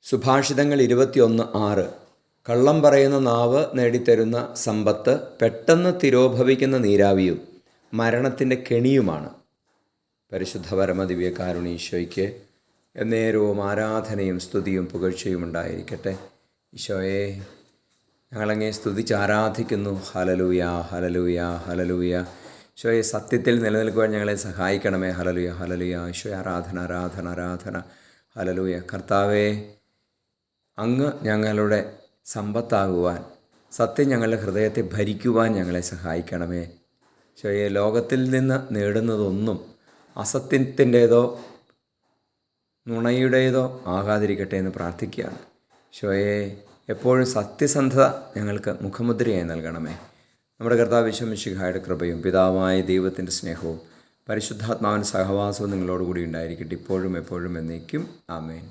സുഭാഷിതങ്ങൾ 21:6. കള്ളം പറയുന്ന നാവ് നേടിത്തരുന്ന സമ്പത്ത് പെട്ടെന്ന് തിരോഭവിക്കുന്ന നീരാവിയും മരണത്തിൻ്റെ കെണിയുമാണ്. പരിശുദ്ധ പരമദിവ്യകാരുണീശോയ്ക്ക് എന്നേരവും ആരാധനയും സ്തുതിയും പുകഴ്ചയും ഉണ്ടായിരിക്കട്ടെ. ഈശോയെ, ഞങ്ങളങ്ങേ സ്തുതിച്ച് ആരാധിക്കുന്നു. Hallelujah, hallelujah, hallelujah. ഈശോയെ, സത്യത്തിൽ നിലനിൽക്കുവാൻ ഞങ്ങളെ സഹായിക്കണമേ. Hallelujah, hallelujah. ഈശോയെ, ആരാധന, ആരാധന, ആരാധന. ഹല്ലേലൂയ. കർത്താവേ, അങ്ങ് ഞങ്ങളുടെ സമ്പത്താകുവാൻ, സത്യം ഞങ്ങളുടെ ഹൃദയത്തെ ഭരിക്കുവാൻ ഞങ്ങളെ സഹായിക്കണമേ. ഈശോയെ, ലോകത്തിൽ നിന്ന് നേടുന്നതൊന്നും അസത്യത്തിൻ്റേതോ നുണയുടേതോ ആകാതിരിക്കട്ടെ എന്ന് പ്രാർത്ഥിക്കുകയാണ്. ഈശോയെ, എപ്പോഴും സത്യസന്ധത ഞങ്ങൾക്ക് മുഖമുദ്രയായി നൽകണമേ. നമ്മുടെ കർത്താവ് ഈശോ മിശിഹായുടെ കൃപയും പിതാവായ ദൈവത്തിൻ്റെ സ്നേഹവും പരിശുദ്ധാത്മാവിൻ്റെ സഹവാസവും നിങ്ങളോടുകൂടി ഉണ്ടായിരിക്കട്ടെ, ഇപ്പോഴും എപ്പോഴും എന്നേക്കും. ആമേൻ.